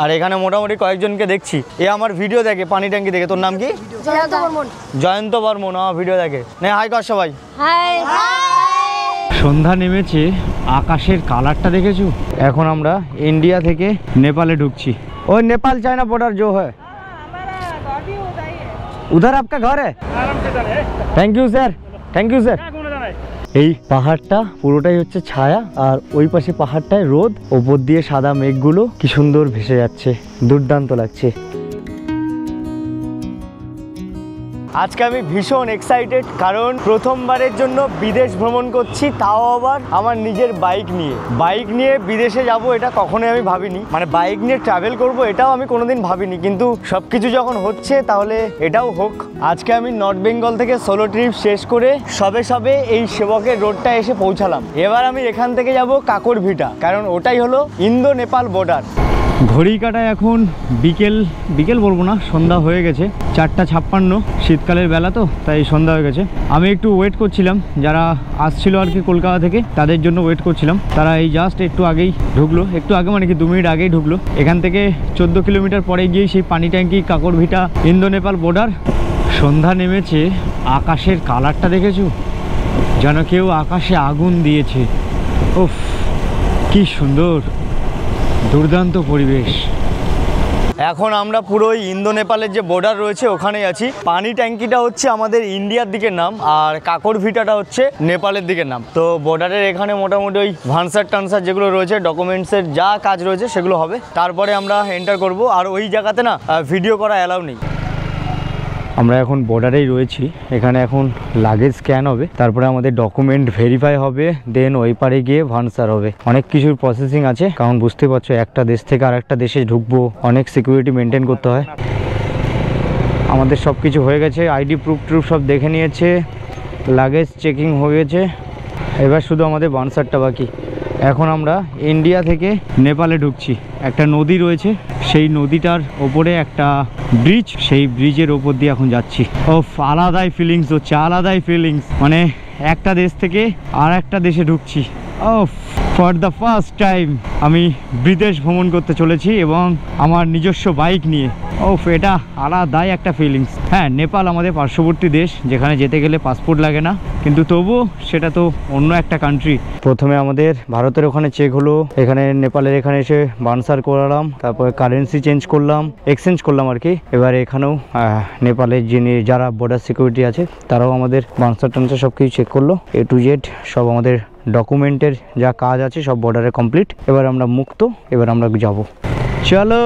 আর এখানে মোটামুটি কয়েকজনকে দেখছি, এ আমার ভিডিও দেখে, পানি ট্যাঙ্কি দেখে। তোর নাম কি? জয়ন্ত বর্মন। আমার ভিডিও দেখে। নে হাই কর সবাই। হাই। সন্ধ্যা নেমেছে, আকাশের কালারটা দেখেছো? এখন আমরা ইন্ডিয়া থেকে নেপালে ঢুকছি। ওই নেপাল চায়না বর্ডার जो है उधर आपका घर है? Thank you sir, thank you sir. এই পাহাড়টা পুরোটাই হচ্ছে ছায়া, আর ওই পাশে পাহাড়টায় রোদ, ওপর দিয়ে সাদা মেঘগুলো কি সুন্দর ভেসে যাচ্ছে, দুর্দান্ত লাগছে। আজকে আমি ভীষণ এক্সাইটেড, কারণ প্রথমবারের জন্য বিদেশ ভ্রমণ করছি, তাও আবার আমার নিজের বাইক নিয়ে। বাইক নিয়ে বিদেশে যাব এটা কখনোই আমি ভাবিনি, মানে বাইক নিয়ে ট্রাভেল করব এটাও আমি কোনোদিন ভাবিনি, কিন্তু সবকিছু যখন হচ্ছে তাহলে এটাও হোক। আজকে আমি নর্থ বেঙ্গল থেকে সোলো ট্রিপ শেষ করে সবে এই সেবকের রোডটা এসে পৌঁছালাম। এবার আমি এখান থেকে যাব কাকরভিটা, কারণ ওটাই হলো ইন্দো নেপাল বর্ডার। ঘড়ি কাটায় এখন বিকেল বলবো না, সন্ধ্যা হয়ে গেছে, 4:56। শীতকালের বেলা তো, তাই সন্ধ্যা হয়ে গেছে। আমি একটু ওয়েট করছিলাম, যারা আসছিল আর কি কলকাতা থেকে, তাদের জন্য ওয়েট করছিলাম। তারা এই জাস্ট একটু আগেই ঢুকলো, একটু আগে মানে কি 2 মিনিট আগেই ঢুকলো। এখান থেকে 14 কিলোমিটার পরে গিয়ে সেই পানি ট্যাঙ্কি কাকরভিটা ইন্দো নেপাল বর্ডার। সন্ধ্যা নেমেছে, আকাশের কালারটা দেখেছো? যেন কেউ আকাশে আগুন দিয়েছে। উফ কি সুন্দর, দুর্দান্ত পরিবেশ। এখন আমরা পুরো ইন্দো নেপালের যে বর্ডার রয়েছে ওখানেই আছি। পানি ট্যাঙ্কিটা হচ্ছে আমাদের ইন্ডিয়ার দিকের নাম, আর কাকরভিটাটা হচ্ছে নেপালের দিকের নাম। তো বর্ডারের এখানে মোটামুটি ওই ভানসার টানসার যেগুলো রয়েছে, ডকুমেন্টসের যা কাজ রয়েছে সেগুলো হবে, তারপরে আমরা এন্টার করব। আর ওই জায়গাতে না ভিডিও করা অ্যালাউ নেই। আমরা এখন বর্ডারেই রয়েছি, এখানে এখন লাগেজ স্ক্যান হবে, তারপরে আমাদের ডকুমেন্ট ভেরিফাই হবে, দেন ওই পারে গিয়ে ভানসার হবে। অনেক কিছুর প্রসেসিং আছে, কারণ বুঝতে পারছো একটা দেশ থেকে আর একটা দেশে ঢুকবো, অনেক সিকিউরিটি মেনটেন করতে হয়। আমাদের সব কিছু হয়ে গেছে, আইডি প্রুফ সব দেখে নিয়েছে, লাগেজ চেকিং হয়ে গেছে, এবার শুধু আমাদের ভানসারটা বাকি। এখন আমরা ইন্ডিয়া থেকে নেপালে ঢুকছি। একটা নদী রয়েছে, সেই নদীটার ওপরে একটা ব্রিজ, সেই ব্রিজের ওপর দিয়ে এখন যাচ্ছি। ও আলাদাই ফিলিংস হচ্ছে, আলাদাই ফিলিংস, মানে একটা দেশ থেকে আর একটা দেশে ঢুকছি। ও ফর দ্য ফার্স্ট টাইম আমি বিদেশ ভ্রমণ করতে চলেছি, এবং আমার নিজস্ব বাইক নিয়ে। ও এটা আলাদাই একটা ফিলিংস। হ্যাঁ, নেপাল আমাদের পার্শ্ববর্তী দেশ, যেখানে যেতে গেলে পাসপোর্ট লাগে না, কিন্তু তবুও সেটা তো অন্য একটা কান্ট্রি। প্রথমে আমাদের ভারতের ওখানে চেক হলো, এখানে নেপালের এখানে এসে বানসার করালাম, তারপরে কারেন্সি এক্সচেঞ্জ করলাম আর কি। এবার এখানেও নেপালের যারা বর্ডার সিকিউরিটি আছে তারাও আমাদের বানসার টানসার সব কিছু চেক করলো, A to Z সব আমাদের ডকুমেন্টের যা কাজ আছে সব বর্ডারে কমপ্লিট। এবার আমরা মুক্ত, এবার আমরা যাব। চলো,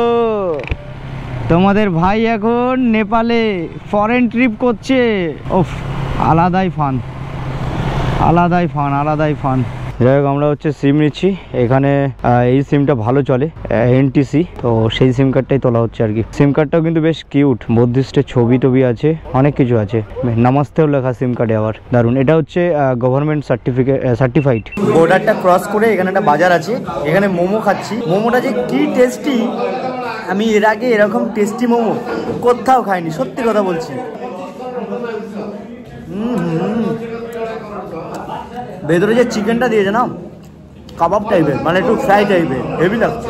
তোমাদের ভাই এখন নেপালে ফরেন ট্রিপ করছে। ওফ আলাদাই ফান। যাই হোক, আমরা হচ্ছে সিম নিচ্ছি এখানে, এই সিমটা ভালো চলে, NTC, তো সেই সিম কার্ডটাই তোলা হচ্ছে আর কি। সিম কার্ডটাও কিন্তু বেশ কিউট, বুদ্ধিস্টের ছবি আছে, অনেক কিছু আছে, নামাজতেও লেখা সিম কার্ডে, আবার দারুণ। এটা হচ্ছে গভর্নমেন্ট সার্টিফাইড। বর্ডারটা ক্রস করে এখানে একটা বাজার আছে, এখানে মোমো খাচ্ছি। মোমোটা যে কি টেস্টি, আমি এর আগে এরকম টেস্টি মোমো কোথাও খাইনি, সত্যি কথা বলছি। ভেতরে যে চিকেনটা দিয়েছে না, কাবাব টাইপের, মানে একটু ফ্রাই টাইপের, হেভি লাগছে।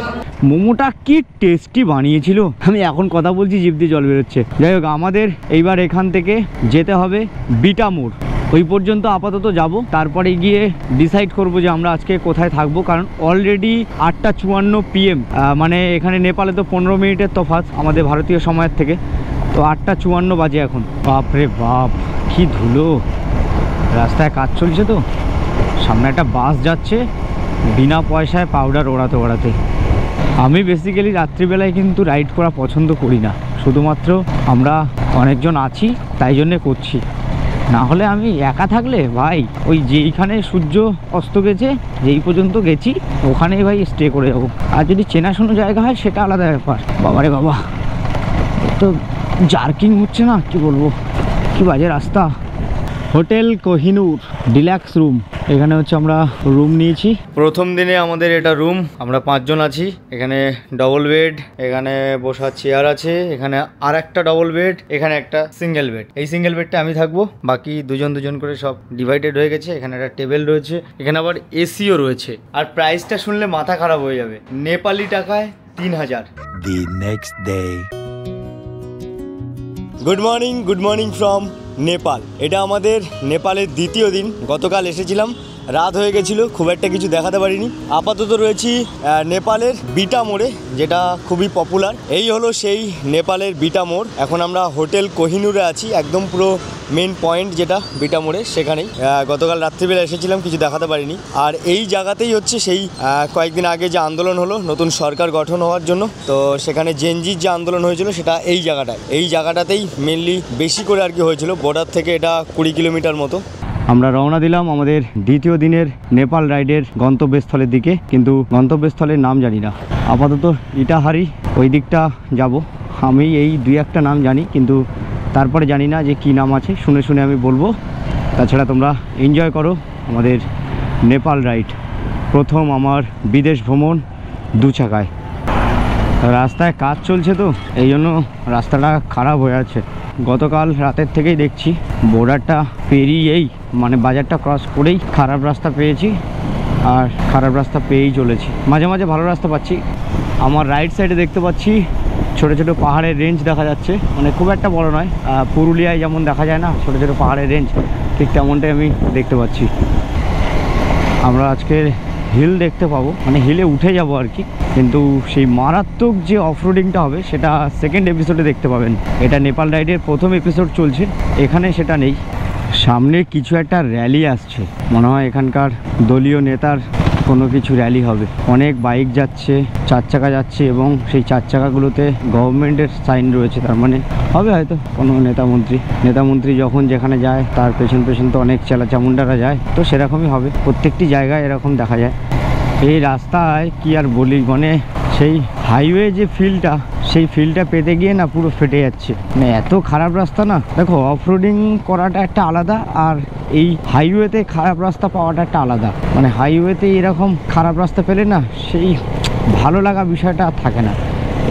মোমোটা কি টেস্টি বানিয়েছিল, আমি এখন কথা বলছি জিভ দিয়ে জল বেরোচ্ছে। যাই হোক, আমাদের এইবার এখান থেকে যেতে হবে বিটা মোড়, ওই পর্যন্ত আপাতত যাব, তারপরে গিয়ে ডিসাইড করব যে আমরা আজকে কোথায় থাকবো। কারণ অলরেডি 8:54 PM, মানে এখানে নেপালে তো 15 মিনিটের তফাৎ আমাদের ভারতীয় সময়ের থেকে, তো 8:54 বাজে এখন। বাপরে বাপ, কি ধুলো, রাস্তায় কাজ চলছে তো, সামনে একটা বাস যাচ্ছে বিনা পয়সায় পাউডার ওড়াতে। আমি বেসিক্যালি রাত্রিবেলায় কিন্তু রাইড করা পছন্দ করি না, শুধুমাত্র আমরা অনেকজন আছি তাই জন্যে করছি, না হলে আমি একা থাকলে ভাই ওই যেইখানে সূর্য অস্ত গেছে যেই পর্যন্ত গেছি ওখানেই ভাই স্টে করে যাবো। আর যদি চেনাশোনো জায়গা হয় সেটা আলাদা ব্যাপার। বাবারে বাবা, তো জার্কিং হচ্ছে না, কি বলবো, কি বাজে রাস্তা। হোটেল কোহিনুর ডিলাক্স রুম, এখানে হচ্ছে আমরা রুম নিয়েছি। প্রথম দিনে আমাদের এটা রুম, আমরা 5 জন আছি। এখানে ডবল বেড, এখানে বসার চেয়ার আছে, এখানে আর একটা ডবল বেড, এখানে একটা সিঙ্গেল বেড। এই সিঙ্গেল বেডটা আমি থাকবো, বাকি দুজন করে সব ডিভাইডেড হয়ে গেছে। এখানে একটা টেবিল রয়েছে, এখানে আবার এসিও রয়েছে। আর প্রাইসটা শুনলে মাথা খারাপ হয়ে যাবে, নেপালি টাকায় 3000। The next day. Good morning from Nepal. এটা আমাদের নেপালের দ্বিতীয় দিন। গতকাল এসেছিলাম, রাত হয়ে গেছিলো, খুব একটা কিছু দেখাতে পারিনি। আপাতত রয়েছি নেপালের বিটা মোড়ে, যেটা খুবই পপুলার। এই হলো সেই নেপালের বিটা মোড়। এখন আমরা হোটেল কোহিনুরে আছি, একদম পুরো মেন পয়েন্ট যেটা বিটা মোড়ে, সেখানেই। গতকাল রাত্রিবেলা এসেছিলাম, কিছু দেখাতে পারিনি। আর এই জায়গাতেই হচ্ছে সেই কয়েকদিন আগে যে আন্দোলন হলো নতুন সরকার গঠন হওয়ার জন্য, তো সেখানে জেনজির যে আন্দোলন হয়েছিল সেটা এই জায়গাটাতেই মেনলি বেশি করে আর কি হয়েছিল। বর্ডার থেকে এটা 20 কিলোমিটার মতো। আমরা রওনা দিলাম আমাদের দ্বিতীয় দিনের নেপাল রাইডের গন্তব্যস্থলের দিকে, কিন্তু গন্তব্যস্থলের নাম জানি না। আপাতত ইটাহারি ওই দিকটা যাব। আমি এই 2-1টা নাম জানি, কিন্তু তারপরে জানি না যে কি নাম আছে। শুনে শুনে আমি বলবো। তাছাড়া তোমরা এনজয় করো আমাদের নেপাল রাইড। প্রথম আমার বিদেশ ভ্রমণ 2 চাকায়। রাস্তায় কাজ চলছে, তো এই জন্য রাস্তাটা খারাপ হয়ে আছে। গতকাল রাতের থেকেই দেখছি বর্ডারটা পেরিয়েই, মানে বাজারটা ক্রস করেই খারাপ রাস্তা পেয়েছি, আর খারাপ রাস্তা পেয়েই চলেছি। মাঝে মাঝে ভালো রাস্তা পাচ্ছি। আমার রাইট সাইডে দেখতে পাচ্ছি ছোটো ছোটো পাহাড়ের রেঞ্জ দেখা যাচ্ছে, মানে খুব একটা বড় নয়। পুরুলিয়ায় যেমন দেখা যায় না ছোটো ছোটো পাহাড়ের রেঞ্জ, ঠিক তেমনটাই আমি দেখতে পাচ্ছি। আমরা আজকে হিল দেখতে পাবো, মানে হিলে উঠে যাব আর কি। কিন্তু সেই মারাত্মক যে অফরোডিংটা হবে সেটা সেকেন্ড এপিসোডে দেখতে পাবেন। এটা নেপাল রাইডের প্রথম এপিসোড চলছে, এখানে সেটা নেই। সামনে কিছু একটা র্যালি আসছে, মনে হয় এখানকার দলীয় নেতার কোনো কিছু র্যালি হবে। অনেক বাইক যাচ্ছে, 4 চাকা যাচ্ছে, এবং সেই 4 চাকাগুলোতে গভর্নমেন্টের সাইন রয়েছে। তার মানে হবে হয়তো কোনো নেতামন্ত্রী যখন যেখানে যায় তার পেছন তো অনেক চামুন্ডারা যায়, তো সেরকমই হবে। প্রত্যেকটি জায়গায় এরকম দেখা যায়। এই রাস্তায় কি আর বলি, মানে সেই হাইওয়ে যে ফিলটা, সেই ফিলটা পেতে গিয়ে না পুরো ফেটে যাচ্ছে। মানে এত খারাপ রাস্তা না। দেখো, অফরোডিং করাটা একটা আলাদা, আর এই হাইওয়েতে খারাপ রাস্তা পাওয়াটা একটা আলাদা। মানে হাইওয়েতে এরকম খারাপ রাস্তা পেলে না সেই ভালো লাগা বিষয়টা আর থাকে না।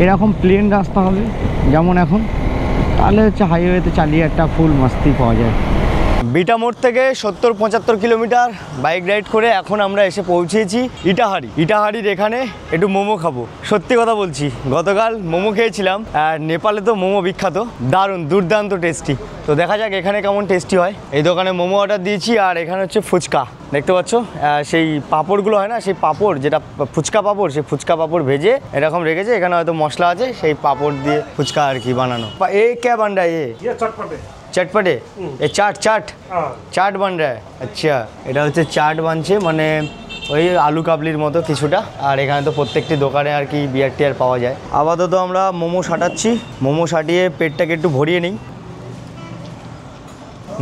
এরকম প্লেন রাস্তা হবে যেমন এখন, তাহলে হচ্ছে হাইওয়েতে চালিয়ে একটা ফুল মাস্তি পাওয়া যায়। বিটা মোড় থেকে 70-75 কিলোমিটার বাইক রাইড করে এখন আমরা এসে পৌঁছেছি ইটাহারির এখানে একটু মোমো খাবো। সত্যি কথা বলছি, গতকাল মোমো খেয়েছিলাম, আর নেপালে তো মোমো বিখ্যাত, দারুণ দুর্দান্ত টেস্টি। তো দেখা যাক এখানে কেমন টেস্টি হয়। এই দোকানে মোমো অর্ডার দিয়েছি, আর এখানে হচ্ছে ফুচকা দেখতে পাচ্ছ। সেই পাঁপড়গুলো হয় না, সেই পাঁপড় যেটা ফুচকা পাঁপড়, সেই ফুচকা পাঁপড় ভেজে এরকম রেখেছে। এখানে হয়তো মশলা আছে, সেই পাঁপড় দিয়ে ফুচকা আর কি বানানো। এ ক্যা বান রা है ये চটপটে এ চাট বান রা है। আচ্ছা, এটা হচ্ছে চাট বানছে, মানে ওই আলু কাবলির মতো কিছুটা। আর এখানে তো প্রত্যেকটি দোকানে আর কি বিয়ার টিয়ার পাওয়া যায়। আপাতত আমরা মোমো সাটাচ্ছি, মোমো সাটিয়ে পেটটাকে একটু ভরিয়ে নিই।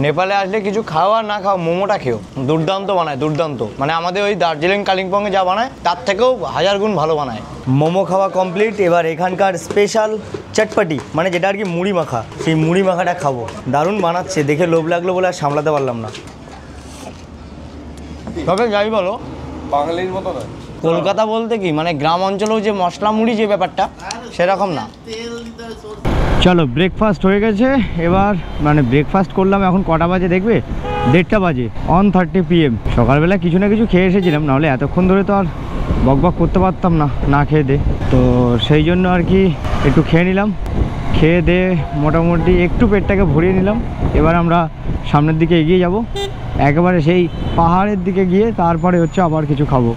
নেপালে আসলে কিছু খাওয়া না খাও, মোমোটা খেও, দুর্দান্ত বানায়, দুর্দান্ত। মানে আমাদের ওই দার্জিলিং কালিম্পংয়ে যা বানায় তার থেকেও 1000 গুণ ভালো বানায়। মোমো খাওয়া কমপ্লিট। এবার এখানকার স্পেশাল চটপটি, মানে যেটা আর কি মুড়ি মাখা, সেই মুড়ি মাখাটা খাবো। দারুণ বানাচ্ছে, দেখে লোভ লাগলো বলে আর সামলাতে পারলাম না। তবে যাই বলো, বাঙালির মতো নয়। কলকাতা বলতে কি, মানে গ্রাম অঞ্চলেও যে মশলা মুড়ি যে ব্যাপারটা, সেরকম না। চলো, ব্রেকফাস্ট হয়ে গেছে। এবার মানে ব্রেকফাস্ট করলাম, এখন কটা বাজে দেখবে? 1:30 বাজে, 1:30 PM। সকালবেলা কিছু না কিছু খেয়ে এসেছিলাম, নাহলে এতক্ষণ ধরে তো আর বকবক করতে পারতাম না খেয়ে দে। তো সেই জন্য আর কি একটু খেয়ে নিলাম। খেয়ে দে মোটামুটি একটু পেটটাকে ভরিয়ে নিলাম। এবার আমরা সামনের দিকে এগিয়ে যাব, একেবারে সেই পাহাড়ের দিকে গিয়ে তারপরে হচ্ছে আবার কিছু খাবো।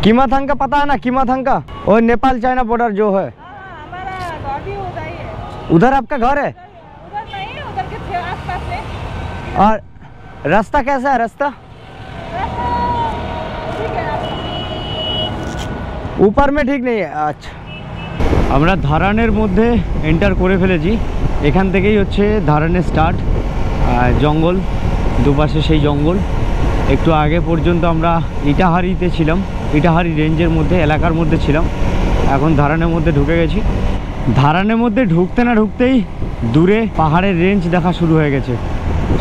कीमाथंग का पता है ना? कीमाथंग का, और नेपाल चाइना बॉर्डर जो है। उधर आपका घर है? उधर नहीं, उधर के आसपास है। और रास्ता कैसा है? रास्ता ऊपर में ठीक नहीं है। अच्छा, আমরা ধারানের মধ্যে এন্টার করে ফেলেছি। এখান থেকেই হচ্ছে ধারানের স্টার্ট, জঙ্গল দুপাশে, সেই জঙ্গল। একটু আগে পর্যন্ত আমরা ইটাহারিতে ছিলাম, ইটাহারি রেঞ্জের মধ্যে, এলাকার মধ্যে ছিলাম। এখন ধারানের মধ্যে ঢুকে গেছি। ধারানের মধ্যে ঢুকতে না ঢুকতেই দূরে পাহাড়ের রেঞ্জ দেখা শুরু হয়ে গেছে।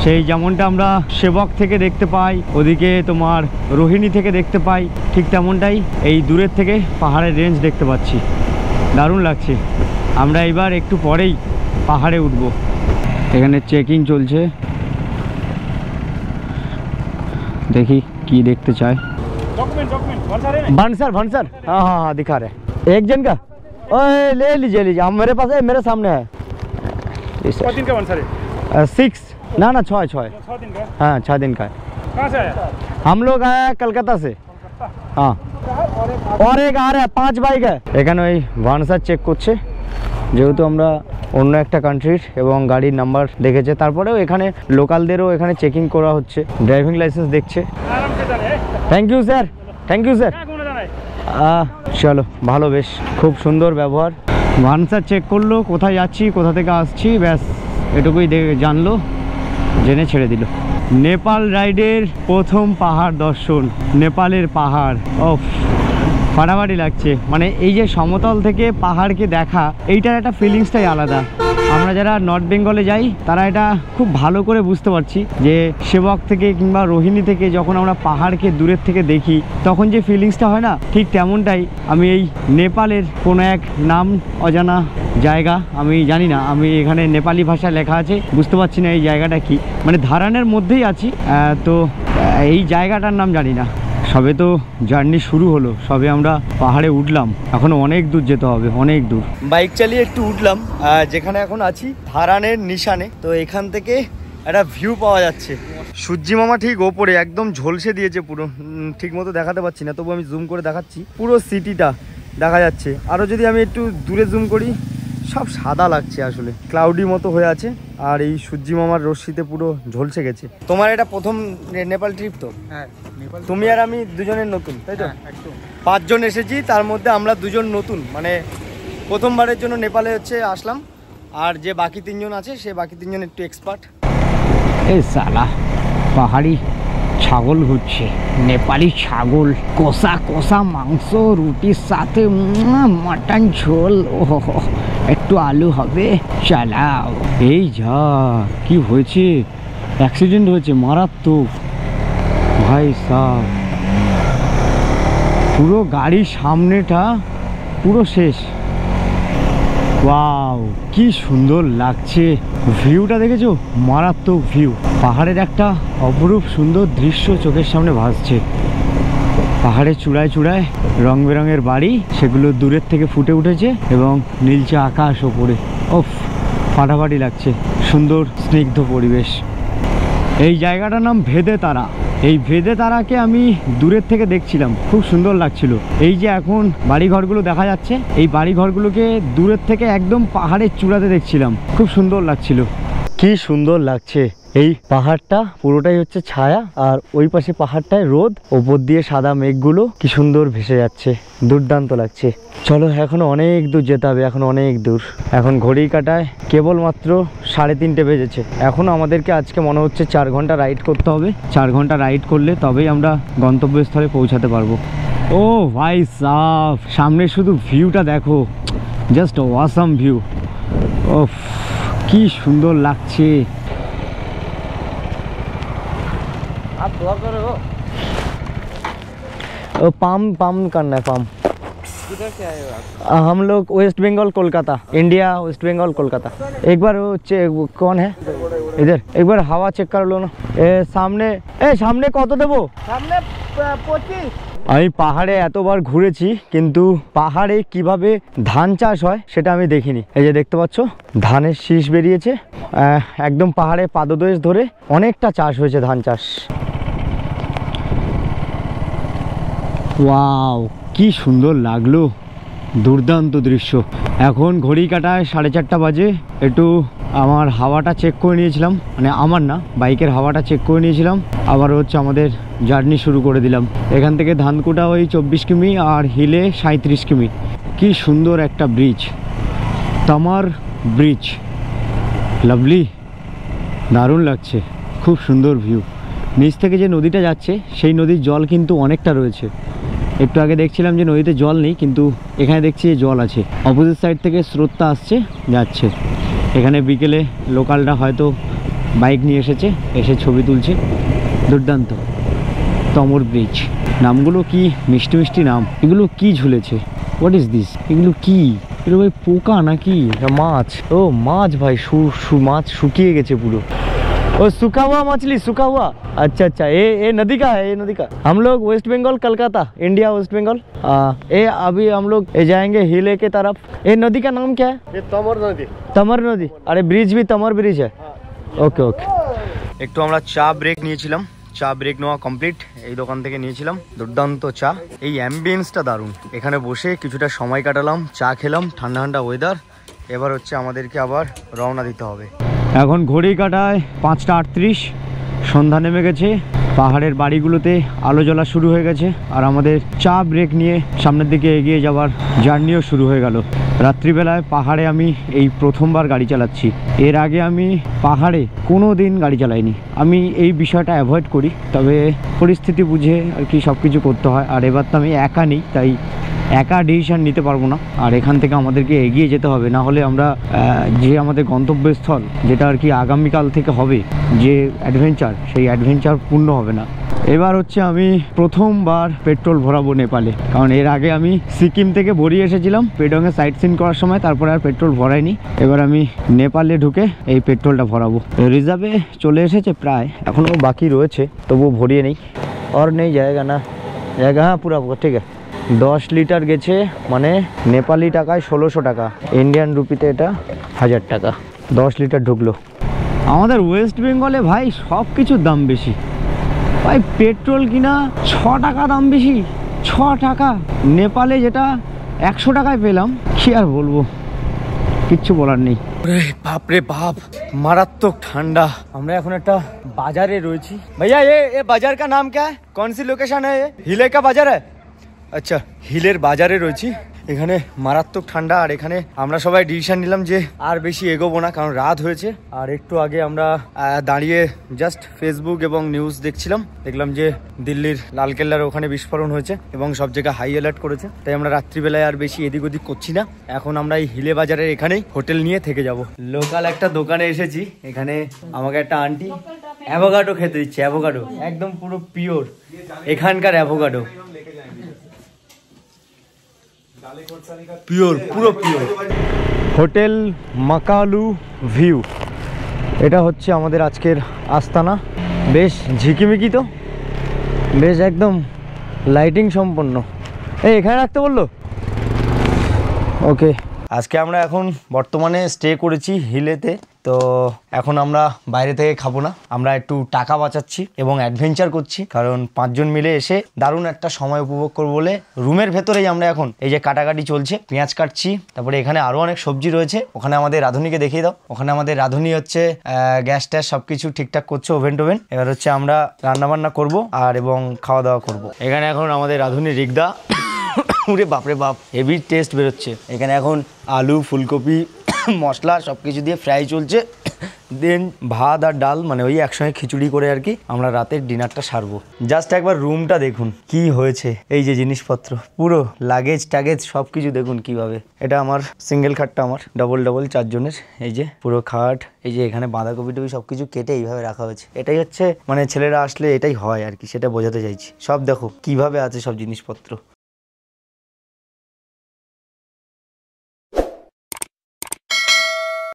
সেই যেমনটা আমরা সেবক থেকে দেখতে পাই, ওদিকে তোমার রোহিণী থেকে দেখতে পাই, ঠিক তেমনটাই এই দূরের থেকে পাহাড়ের রেঞ্জ দেখতে পাচ্ছি। দারুণ লাগছে। আমরা এবার একটু পরেই পাহাড়ে উঠব। এখানে চেকিং চলছে, দেখি কি দেখতে চায়। भनसर भनसर हाँ हाँ हाँ दिखा रहे एक जन का। ओए ले लीजिए मेरे पास है, मेरे सामने है। 6 ना 6 हाँ 6 दिन का है। कहाँ से आया? हम लोग आए कलकत्ता से। हाँ और एक आ रहा है 5 বাইক है এখানে ওই ভানসার চেক করছে যেহেতু আমরা অন্য একটা কান্ট্রির এবং গাড়ির নাম্বার দেখেছে তারপরেও এখানে লোকালদেরও এখানে চেকিং করা হচ্ছে ড্রাইভিং লাইসেন্স দেখছে। आराम से जाने thank you sir thank you sir. कहाँ घूमने जाना है? চলো ভালো বেশ খুব সুন্দর ব্যবহার। ভানসার চেক করলো কোথায় যাচ্ছি কোথা থেকে আসছি ব্যাস এটুকুই জানলো জেনে ছেড়ে দিল। নেপাল রাইডের প্রথম পাহাড় দর্শন নেপালের পাহাড় অফ ফাটাফাটি লাগছে মানে এই যে সমতল থেকে পাহাড়কে দেখা এইটার একটা ফিলিংসটাই আলাদা। আমরা যারা নর্থ বেঙ্গলে যাই তারা এটা খুব ভালো করে বুঝতে পারছি যে সেবক থেকে কিংবা রোহিণী থেকে যখন আমরা পাহাড়কে দূরের থেকে দেখি তখন যে ফিলিংসটা হয় না ঠিক তেমনটাই আমি এই নেপালের কোনো এক নাম অজানা জায়গা আমি জানি না আমি এখানে নেপালি ভাষায় লেখা আছে বুঝতে পারছি না এই জায়গাটা কি মানে ধারানের মধ্যেই আছি তো এই জায়গাটার নাম জানি না। সবে তো জার্নি শুরু হলো সবে আমরা পাহাড়ে উঠলাম এখনো অনেক দূর যেতে হবে অনেক দূর। বাইক চালিয়ে একটু উঠলাম যেখানে এখন আছি ধারানের নিশানে তো এখান থেকে একটা ভিউ পাওয়া যাচ্ছে। সূর্যি মামা ঠিক ওপরে একদম ঝলসে দিয়েছে পুরো ঠিক মতো দেখাতে পাচ্ছি না তবু আমি জুম করে দেখাচ্ছি পুরো সিটিটা দেখা যাচ্ছে। আরও যদি আমি একটু দূরে জুম করি সব সাদা লাগছে আসলে ক্লাউডি মতো হয়ে আছে আর এই সূর্যি মামার রশ্মিতে পুরো ঝলসে গেছে। তোমার এটা প্রথম নেপাল ট্রিপ তো? হ্যাঁ নেপাল তুমি আর আমি দুজনের নতুন তাই তো? একদম 5 জন এসেছি তার মধ্যে আমরা 2 জন নতুন মানে প্রথমবারের জন্য নেপালে আসলাম আর যে বাকি 3 জন আছে সে বাকি 3 জন একটু এক্সপার্ট। এই সালা পাহাড়ি ছাগল ঘুরছে নেপালি ছাগল কষা কষা মাংস রুটির সাথে মাটন ঝোল ওহ একটু আলু হবে চালাও। এই যা কি হয়েছে অ্যাক্সিডেন্ট হয়েছে মারাত্মক ভাই সাহ পুরো গাড়ির সামনেটা পুরো শেষ। ওয়াও কি সুন্দর লাগছে ভিউটা দেখেছো মারাত্মক ভিউ পাহাড়ের একটা অপরূপ সুন্দর দৃশ্য চোখের সামনে ভাসছে। পাহাড়ের চূড়ায় চূড়ায় রং বেরঙের বাড়ি সেগুলো দূরের থেকে ফুটে উঠেছে এবং নীলচে আকাশ ওপরে ওফ ফাটাফাটি লাগছে সুন্দর স্নিগ্ধ পরিবেশ। এই জায়গাটার নাম ভেদে তারা। এই ভেদে তারাকে আমি দূরের থেকে দেখছিলাম খুব সুন্দর লাগছিল। এই যে এখন বাড়িঘরগুলো দেখা যাচ্ছে এই বাড়িঘরগুলোকে দূরের থেকে একদম পাহাড়ের চূড়াতে দেখছিলাম খুব সুন্দর লাগছিল। কি সুন্দর লাগছে এই পাহাড়টা পুরোটাই হচ্ছে ছায়া আর ওই পাশে পাহাড়টায় রোদ ওপর দিয়ে সাদা মেঘগুলো কি সুন্দর ভেসে যাচ্ছে দুর্দান্ত লাগছে। চলো এখনো অনেক দূর যেতে হবে এখন অনেক দূর। এখন ঘড়ির কাঁটায় কেবলমাত্র 3:30 বেজেছে। এখনো আমাদেরকে আজকে মনে হচ্ছে 4 ঘন্টা রাইড করতে হবে। 4 ঘন্টা রাইড করলে তবেই আমরা গন্তব্যস্থলে পৌঁছাতে পারবো। ও ভাই সাহ সামনে শুধু ভিউটা দেখো জাস্ট অসাম ভিউ ওফ কি সুন্দর লাগছে। पाम पाम करना है पाम। किधर से आए हो आप? हम लोग West Bengal Kolkata India West Bengal Kolkata. एक बार वो कौन है इधर एक बार हवा चेक कर लो ना। सामने কত দেবো? सामने 25। আমি পাহাড়ে এতবার ঘুরেছি কিন্তু পাহাড়ে কিভাবে ধান চাষ হয় সেটা আমি দেখিনি। এই যে দেখতে পাচ্ছ ধানের শীষ বেরিয়েছে একদম পাহাড়ে পাদদেশ ধরে অনেকটা চাষ হয়েছে ধান চাষ। ওয়াও কি সুন্দর লাগলো দুর্দান্ত দৃশ্য। এখন ঘড়ি কাটায় 4:30 বাজে। একটু আমার হাওয়াটা চেক করে নিয়েছিলাম মানে আমার না বাইকের হাওয়াটা চেক করে নিয়েছিলাম আবার হচ্ছে আমাদের জার্নি শুরু করে দিলাম। এখান থেকে ধানকুটা ওই 24 কিমি আর হিলে 37 কিমি। কি সুন্দর একটা ব্রিজ তামার ব্রিজ লাভলি দারুণ লাগছে খুব সুন্দর ভিউ। নিচ থেকে যে নদীটা যাচ্ছে সেই নদীর জল কিন্তু অনেকটা রয়েছে। একটু আগে দেখছিলাম যে নদীতে জল নেই কিন্তু এখানে দেখছি জল আছে। অপোজিট সাইড থেকে স্রোতটা আসছে যাচ্ছে। এখানে বিকেলে লোকালরা হয়তো বাইক নিয়ে এসে ছবি তুলছে দুর্দান্ত। তমর ব্রিজ নামগুলো কি মিষ্টি মিষ্টি নাম। এগুলো কি ঝুলেছে হোয়াট ইজ দিস এগুলো কি এগুলো ভাই পোকা নাকি মাছ? ও মাছ ভাই মাছ শুকিয়ে গেছে পুরো वो सूखा हुआ मछली, सूखा हुआ। अच्छा अच्छा, ये नदी का है, ये नदी का। हम लोग West Bengal, Calcutta, India, West Bengal. ये अभी हम लोग जाएंगे हिले के तरफ। ये नदी का नाम क्या है? ये तमर नदी। तमर नदी। अरे ब्रिज भी तमर ब्रिज है। ওকে ওকে, একটু আমরা চা ব্রেক নিয়েছিলাম, চা ব্রেক নেওয়া কমপ্লিট। এই দোকান থেকে নিয়েছিলাম দুর্দান্ত চা। এই অ্যাম্বিয়েন্সটা দারুণ, এখানে বসে কিছুটা সময় কাটালাম, চা খেলাম, ঠান্ডা ঠান্ডা ওয়েদার। এবার হচ্ছে আমাদেরকে আবার রওনা দিতে হবে। এখন ঘড়ি কাটায় 5টা 38, সন্ধ্যা নেমে গেছে। পাহাড়ের বাড়িগুলোতে আলো জ্বলা শুরু হয়ে গেছে, আর আমাদের চা ব্রেক নিয়ে সামনের দিকে এগিয়ে যাওয়ার জার্নিও শুরু হয়ে গেল। রাত্রিবেলায় পাহাড়ে আমি এই প্রথমবার গাড়ি চালাচ্ছি। এর আগে আমি পাহাড়ে কোনো দিন গাড়ি চালাইনি। আমি এই বিষয়টা অ্যাভয়েড করি, তবে পরিস্থিতি বুঝে আর কি সব কিছু করতে হয়। আর এবার তো আমি একা নেই, তাই একা ডিসিশন নিতে পারবো না। আর এখান থেকে আমাদেরকে এগিয়ে যেতে হবে, না হলে আমরা যে আমাদের গন্তব্যস্থল, যেটা আর কি আগামীকাল থেকে হবে যে অ্যাডভেঞ্চার, সেই অ্যাডভেঞ্চার পূর্ণ হবে না। এবার হচ্ছে আমি প্রথমবার পেট্রোল ভরাবো নেপালে, কারণ এর আগে আমি সিকিম থেকে ভরিয়ে এসেছিলাম পেডংয়ে সাইট সিন করার সময়, তারপরে আর পেট্রোল ভরাইনি। এবার আমি নেপালে ঢুকে এই পেট্রোলটা ভরাবো। রিজার্ভে চলে এসেছে প্রায়, এখনও বাকি রয়েছে, তবুও ভরিয়ে নেই। আর নেই জায়গা, না জায়গা, হ্যাঁ পুরা ঠিক আছে। 10 লিটার গেছে, মানে নেপালি টাকায় 1600 টাকা, ইন্ডিয়ান রুপিতে এটা 1000 টাকা। 10 লিটার ঢুকলো। আমাদের ওয়েস্ট বেঙ্গলে ভাই সব কিছুর দাম বেশি ভাই। পেট্রোল কিনা 6 টাকা দাম বেশি, 6 টাকা। নেপালে যেটা 100 টাকায় পেলাম, কি আর বলবো, কিচ্ছু বলার নেই। বাপরে বাপ, মারাত্মক ঠান্ডা। আমরা এখন একটা বাজারে রয়েছি। ভাইয়া ये बाजार का नाम क्या है? कौन सी लोकेशन है? ये हिले का बाजार है। আচ্ছা, হিলের বাজারে রয়েছি। এখানে মারাত্মক ঠান্ডা, আর এখানে আমরা সবাই ডিসিশন নিলাম যে আর বেশি এগোবো না, কারণ রাত হয়েছে। আর একটু আগে আমরা দাঁড়িয়ে জাস্ট ফেসবুক এবং নিউজ দেখছিলাম, দেখলাম যে দিল্লির লালকেল্লার ওখানে বিস্ফোরণ হয়েছে এবং সব জায়গায় হাই অ্যালার্ট করেছে। তাই আমরা রাত্রিবেলায় আর বেশি এদিক ওদিক করছি না। এখন আমরা এই হিলে বাজারের এখানেই হোটেল নিয়ে থেকে যাব। লোকাল একটা দোকানে এসেছি, এখানে আমাকে একটা আন্টি অ্যাভোকাডো খেতে দিচ্ছে। অ্যাভোকাডো একদম পুরো পিওর এখানকার অ্যাভোকাডো, পিওর, পুরো পিওর। হোটেল মাকালু ভিউ, এটা হচ্ছে আমাদের আজকের আস্তানা। বেশ ঝিকিমিকি, তো বেশ একদম লাইটিং সম্পন্ন। এই এখানে রাখতে বললো, ওকে। আজকে আমরা এখন বর্তমানে স্টে করেছি হিলেতে, তো এখন আমরা বাইরে থেকে খাবো না, আমরা একটু টাকা বাঁচাচ্ছি এবং অ্যাডভেঞ্চার করছি। কারণ 5 জন মিলে এসে দারুণ একটা সময় উপভোগ করবো বলে রুমের ভেতরেই আমরা এখন এই যে কাটাকাটি চলছে, পেঁয়াজ কাটছি। তারপরে এখানে আরো অনেক সবজি রয়েছে, ওখানে আমাদের রাঁধুনিকে দেখিয়ে দাও। ওখানে আমাদের রাঁধুনি হচ্ছে গ্যাস ট্যাস সবকিছু ঠিকঠাক করছে, ওভেন টোভেন। এবার হচ্ছে আমরা রান্না বান্না করবো আর এবং খাওয়া দাওয়া করবো। এখানে এখন আমাদের রাঁধুনি রিগদা, উরে বাপরে বাপ, হেভি টেস্ট বেরোচ্ছে। এখানে এখন আলু, ফুলকপি, মশলা সব কিছু দিয়ে ফ্রাই চলছে। দেন ভাত আর ডাল, মানে ওই একসঙ্গে খিচুড়ি করে আর কি আমরা রাতের ডিনারটা সারবো। জাস্ট একবার রুমটা দেখুন কি হয়েছে, এই যে জিনিসপত্র, পুরো লাগেজ টাগেজ সব কিছু দেখুন কিভাবে। এটা আমার সিঙ্গেল খাটটা, আমার ডবল 4 জনের। এই যে পুরো খাট, এই যে এখানে বাঁধাকপি টপি সব কিছু কেটে এইভাবে রাখা হয়েছে। এটাই হচ্ছে মানে ছেলেরা আসলে এটাই হয় আর কি, সেটা বোঝাতে চাইছি। সব দেখো কিভাবে আছে সব জিনিসপত্র।